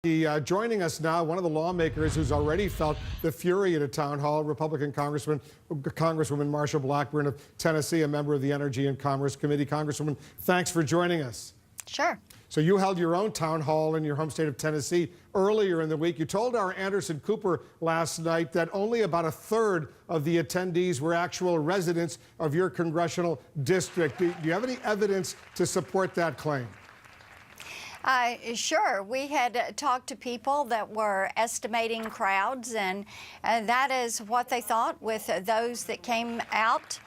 Joining us now, one of the lawmakers who's already felt the fury at a town hall, Republican Congresswoman Marsha Blackburn of Tennessee, a member of the Energy and Commerce Committee. Congresswoman, thanks for joining us. Sure. So you held your own town hall in your home state of Tennessee earlier in the week. You told our Anderson Cooper last night that only about a third of the attendees were actual residents of your congressional district. Do you have any evidence to support that claim? Sure. We had talked to people that were estimating crowds, and that is what they thought with those that came out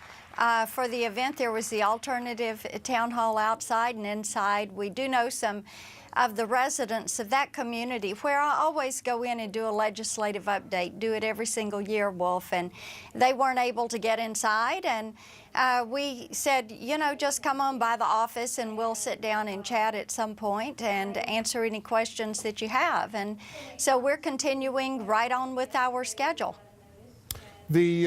for the event. There was the alternative town hall outside and inside. We do know some of the residents of that community, where I always go in and do a legislative update, do it every single year, Wolf, and they weren't able to get inside, and we said, you know, just come on by the office and we'll sit down and chat at some point and answer any questions that you have. And so we're continuing right on with our schedule. We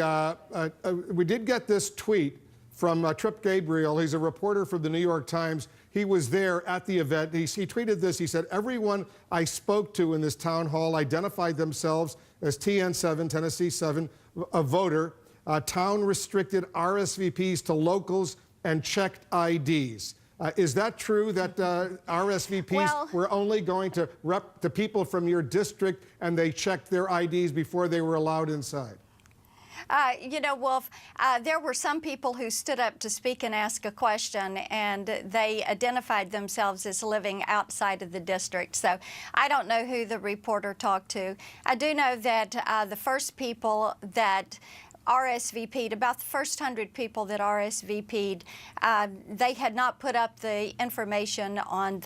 did get this tweet from Trip Gabriel. He's a reporter for the New York Times. He was there at the event. He tweeted this. He said, "Everyone I spoke to in this town hall identified themselves as TN7, Tennessee 7, a voter. Town restricted RSVPs to locals and checked IDs." Is that true that RSVPs were only going to people from your district and they checked their IDs before they were allowed inside? You know, Wolf, there were some people who stood up to speak and ask a question, and they identified themselves as living outside of the district. So I don't know who the reporter talked to. I do know that the first people that RSVP'd, about the first 100 people that RSVP'd, they had not put up the information on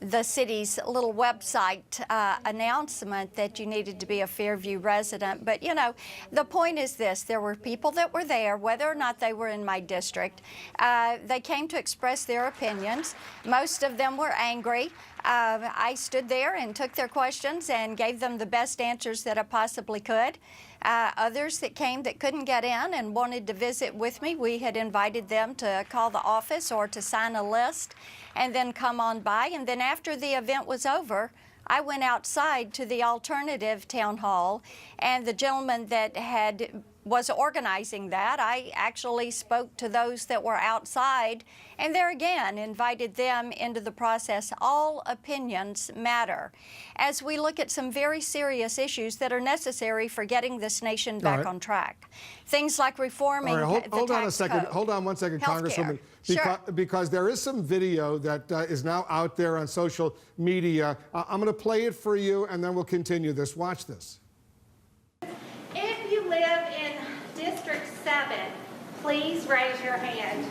the city's little website announcement that you needed to be a Fairview resident. But, you know, the point is this: there were people that were there, whether or not they were in my district. They came to express their opinions. Most of them were angry. I stood there and took their questions and gave them the best answers that I possibly could. Others that came that couldn't get in and wanted to visit with me, we had invited them to call the office or to sign a list and then come on by. And then after the event was over, I went outside to the alternative town hall, and the gentleman that was organizing that, I actually spoke to those that were outside, and there again invited them into the process. All opinions matter as we look at some very serious issues that are necessary for getting this nation back on track. Things like reforming the tax code. Hold on one second, Congresswoman. Because there is some video that is now out there on social media. I'm going to play it for you, and then we'll continue this. Watch this. If you live in District 7, please raise your hand.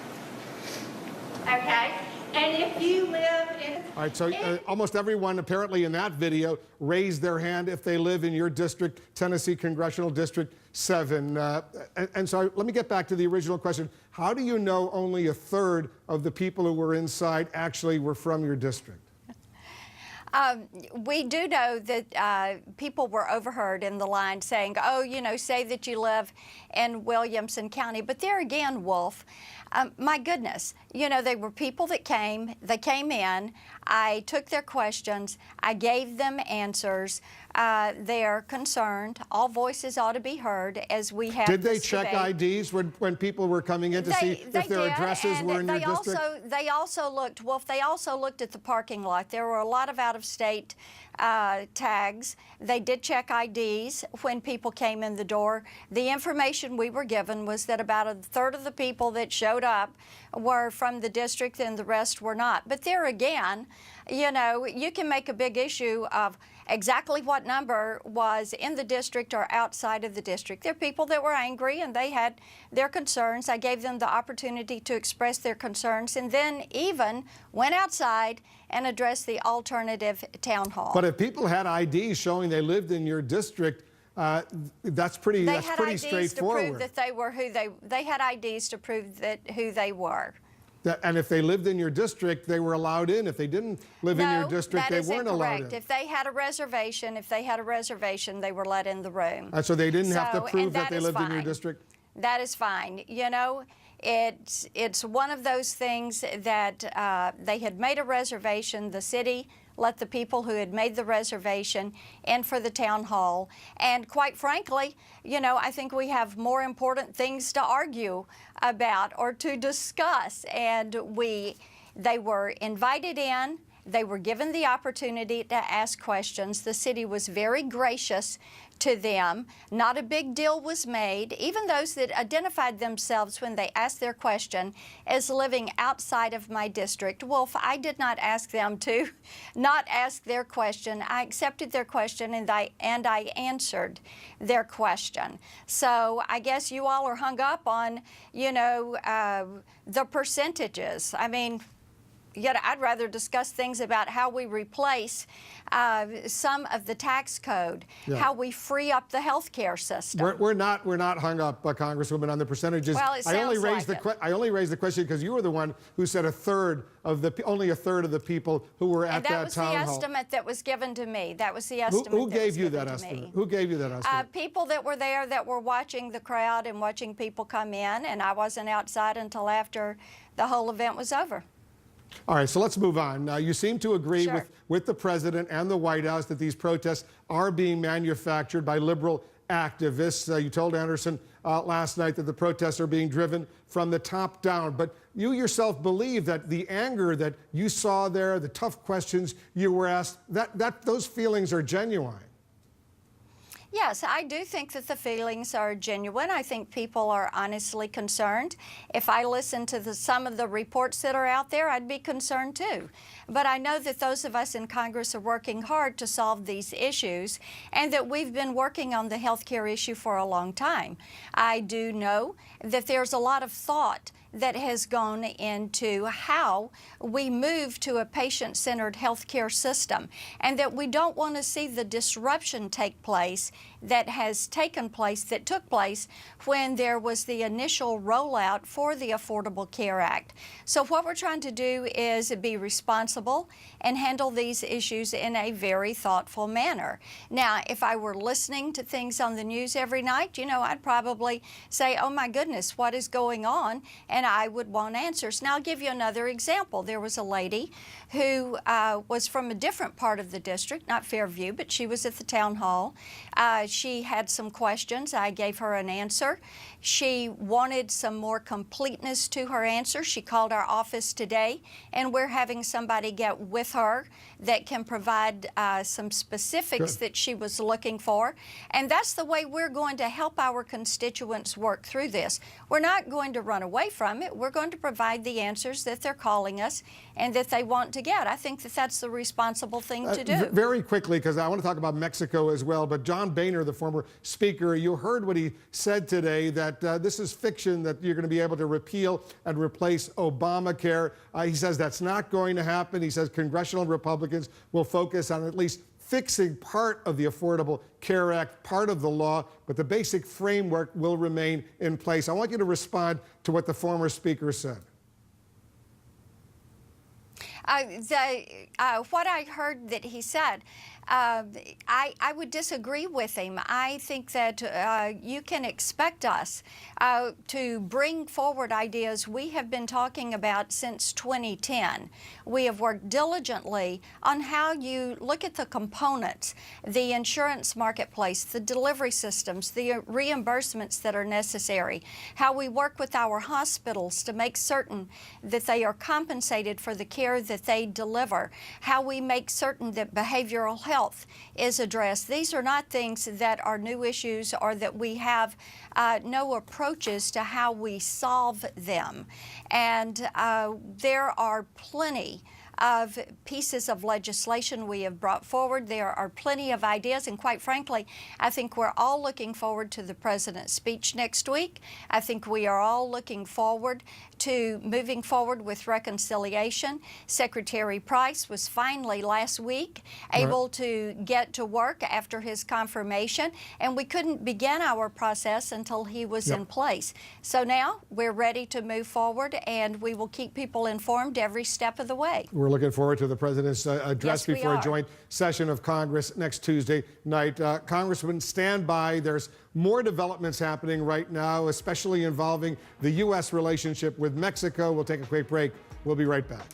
Okay? And if you live in... All right, so almost everyone apparently in that video raised their hand if they live in your district, Tennessee Congressional District 7. And so let me get back to the original question. How do you know only a third of the people who were inside actually were from your district? We do know that people were overheard in the line saying, oh, you know, say that you live in Williamson County. But there again, Wolf, my goodness, you know, they were people that they came in, I took their questions, I gave them answers. They're concerned. All voices ought to be heard as we have Did they this check debate. IDs when people were coming in to see if their addresses were in your district? They also looked, Wolf, they also looked at the parking lot. There were a lot of out-of-state tags. They did check IDs when people came in the door. The information we were given was that about a third of the people that showed up were from the district and the rest were not. But there again, you know, you can make a big issue of exactly what number was in the district or outside of the district. There are people that were angry and they had their concerns. I gave them the opportunity to express their concerns and then even went outside and addressed the alternative town hall. But if people had IDs showing they lived in your district, that's pretty straightforward. To prove that they were who they had IDs to prove that who they were. And if they lived in your district, they were allowed in. If they didn't live in your district, they weren't allowed in. If they had a reservation, they were let in the room. So they didn't have to prove that they lived in your district? That is fine. You know, it's one of those things that they had made a reservation. The city let the people who had made the reservation in for the town hall. And quite frankly, you know, I think we have more important things to argue about or to discuss. And they were invited in. They were given the opportunity to ask questions. The city was very gracious to them. Not a big deal was made. Even those that identified themselves when they asked their question as living outside of my district, Wolf, I did not ask them to not ask their question. I accepted their question and I answered their question. So I guess you all are hung up on, you know, the percentages. I mean, yet I'd rather discuss things about how we replace some of the tax code, how we free up the healthcare system. We're not hung up, Congresswoman, on the percentages. Well, it sounds I only raised the question because you were the one who said only a third of the people who were at that town hall. And that was the estimate that was given to me. That was the estimate. Who gave you that estimate? Who gave you that estimate? People that were there that were watching the crowd and watching people come in, and I wasn't outside until after the whole event was over. All right, so let's move on. You seem to agree with the president and the White House that these protests are being manufactured by liberal activists. You told Anderson last night that the protests are being driven from the top down. But you yourself believe that the anger that you saw there, the tough questions you were asked, those feelings are genuine. Yes, I do think that the feelings are genuine. I think people are honestly concerned. If I listen to some of the reports that are out there, I'd be concerned too. But I know that those of us in Congress are working hard to solve these issues and that we've been working on the health care issue for a long time. I do know that there's a lot of thought that has gone into how we move to a patient-centered healthcare system, and that we don't want to see the disruption take place that took place when there was the initial rollout for the Affordable Care Act. So what we're trying to do is be responsible and handle these issues in a very thoughtful manner. Now, if I were listening to things on the news every night, you know, I'd probably say, oh my goodness, what is going on? And I would want answers. Now, I'll give you another example. There was a lady who was from a different part of the district, not Fairview, but she was at the town hall. She had some questions. I gave her an answer. She wanted some more completeness to her answer. She called our office today, and we're having somebody get with her that can provide some specifics that she was looking for. And that's the way we're going to help our constituents work through this. We're not going to run away from it. We're going to provide the answers that they're calling us and that they want to get. I think that that's the responsible thing to do. Very quickly, because I want to talk about Mexico as well, but John Boehner, the former speaker, you heard what he said today, that this is fiction, that you're going to be able to repeal and replace Obamacare. He says that's not going to happen. He says congressional Republicans will focus on at least fixing part of the Affordable Care Act, part of the law, but the basic framework will remain in place. I want you to respond to what the former speaker said. What I heard that he said, I would disagree with him. I think that you can expect us to bring forward ideas we have been talking about since 2010. We have worked diligently on how you look at the components, the insurance marketplace, the delivery systems, the reimbursements that are necessary, how we work with our hospitals to make certain that they are compensated for the care that they deliver, how we make certain that behavioral health is addressed. These are not things that are new issues or that we have no approaches to how we solve them. And there are plenty of pieces of legislation we have brought forward. There are plenty of ideas, and quite frankly, I think we're all looking forward to the President's speech next week. I think we are all looking forward to moving forward with reconciliation. Secretary Price was finally last week able to get to work after his confirmation, and we couldn't begin our process until he was in place. So now we're ready to move forward, and we will keep people informed every step of the way. We're looking forward to the President's address before a joint session of Congress next Tuesday night. Congressman, stand by. There's more developments happening right now, especially involving the U.S. relationship with Mexico. We'll take a quick break. We'll be right back.